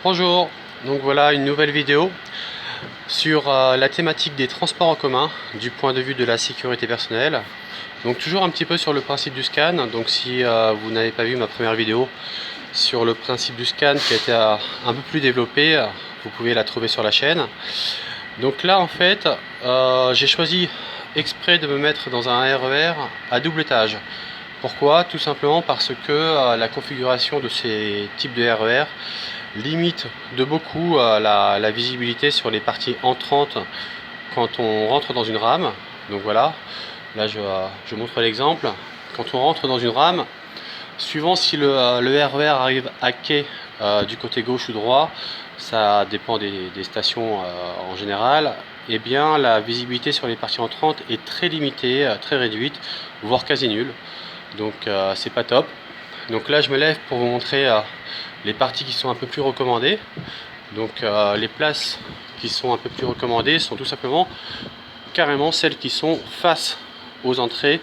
Bonjour, donc voilà une nouvelle vidéo sur la thématique des transports en commun du point de vue de la sécurité personnelle. Donc toujours un petit peu sur le principe du scan. Donc si vous n'avez pas vu ma première vidéo sur le principe du scan qui a été un peu plus développée, vous pouvez la trouver sur la chaîne. Donc là en fait j'ai choisi exprès de me mettre dans un RER à double étage. Pourquoi? Tout simplement parce que la configuration de ces types de RER limite de beaucoup la visibilité sur les parties entrantes quand on rentre dans une rame. Donc voilà, là je montre l'exemple. Quand on rentre dans une rame, suivant si le RER arrive à quai du côté gauche ou droit, ça dépend des stations en général, et bien la visibilité sur les parties entrantes est très limitée, très réduite, voire quasi nulle. Donc c'est pas top. Donc là je me lève pour vous montrer les parties qui sont un peu plus recommandées. Donc les places qui sont un peu plus recommandées sont tout simplement carrément celles qui sont face aux entrées,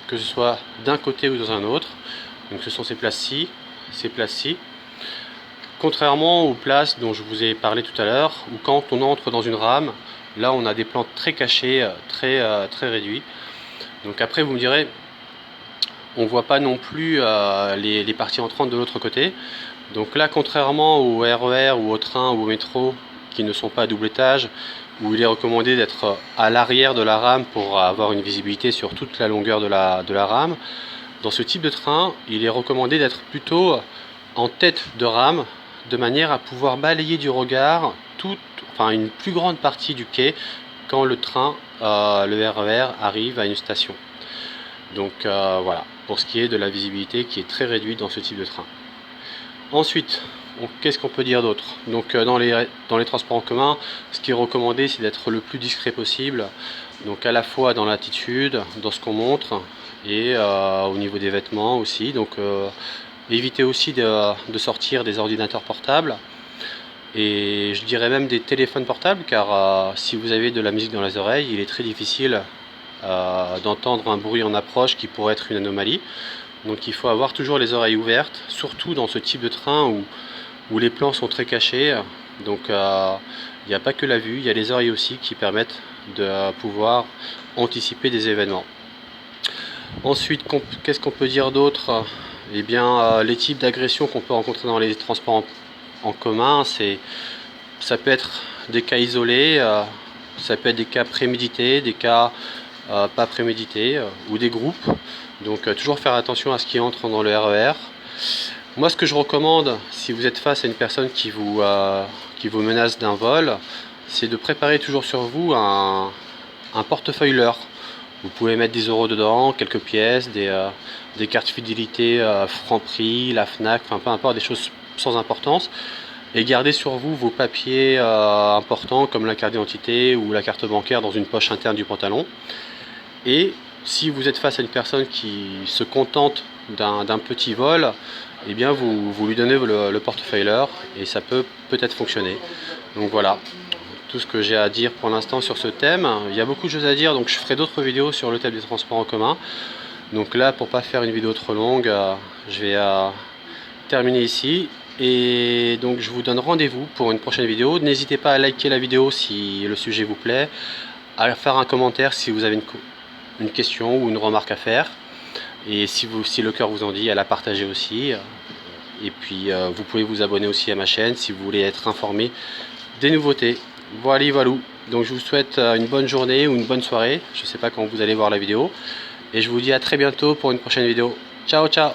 que ce soit d'un côté ou dans un autre. Donc ce sont ces places-ci, ces places-ci. Contrairement aux places dont je vous ai parlé tout à l'heure, où quand on entre dans une rame, là on a des plans très cachés, très réduits. Donc après vous me direz, on voit pas non plus les parties entrantes de l'autre côté. Donc là, contrairement au RER ou au train ou au métro qui ne sont pas à double étage, où il est recommandé d'être à l'arrière de la rame pour avoir une visibilité sur toute la longueur de la rame, dans ce type de train, il est recommandé d'être plutôt en tête de rame, de manière à pouvoir balayer du regard une plus grande partie du quai quand le train, le RER, arrive à une station. Donc voilà, pour ce qui est de la visibilité qui est très réduite dans ce type de train. Ensuite, qu'est-ce qu'on peut dire d'autre? Donc dans les transports en commun, ce qui est recommandé, c'est d'être le plus discret possible. Donc à la fois dans l'attitude, dans ce qu'on montre, et au niveau des vêtements aussi. Donc évitez aussi de sortir des ordinateurs portables. Et je dirais même des téléphones portables, car si vous avez de la musique dans les oreilles, il est très difficile d'entendre un bruit en approche qui pourrait être une anomalie. Donc il faut avoir toujours les oreilles ouvertes, surtout dans ce type de train où les plans sont très cachés. Donc il n'y a pas que la vue, il y a les oreilles aussi qui permettent de pouvoir anticiper des événements. Ensuite, qu'est-ce qu'on peut dire d'autre? Eh bien, les types d'agressions qu'on peut rencontrer dans les transports en commun, ça peut être des cas isolés, ça peut être des cas prémédités, des cas pas prémédités, ou des groupes. Donc toujours faire attention à ce qui entre dans le RER. Moi, ce que je recommande, si vous êtes face à une personne qui vous menace d'un vol, c'est de préparer toujours sur vous un portefeuille leurre. Vous pouvez mettre 10 € dedans, quelques pièces, des cartes fidélité, Franprix, la Fnac, enfin peu importe, des choses sans importance. Et gardez sur vous vos papiers importants comme la carte d'identité ou la carte bancaire dans une poche interne du pantalon. Et si vous êtes face à une personne qui se contente d'un petit vol, eh bien vous lui donnez le portefeuille leurre et ça peut peut-être fonctionner. Donc voilà, tout ce que j'ai à dire pour l'instant sur ce thème. Il y a beaucoup de choses à dire, donc je ferai d'autres vidéos sur le thème des transports en commun. Donc là, pour pas faire une vidéo trop longue, je vais terminer ici. Et donc je vous donne rendez-vous pour une prochaine vidéo. N'hésitez pas à liker la vidéo si le sujet vous plaît, à faire un commentaire si vous avez une question ou une remarque à faire. Et si le cœur vous en dit, à la partager aussi. Et puis vous pouvez vous abonner aussi à ma chaîne si vous voulez être informé des nouveautés. Voilà. Donc je vous souhaite une bonne journée ou une bonne soirée. Je ne sais pas quand vous allez voir la vidéo. Et je vous dis à très bientôt pour une prochaine vidéo. Ciao, ciao!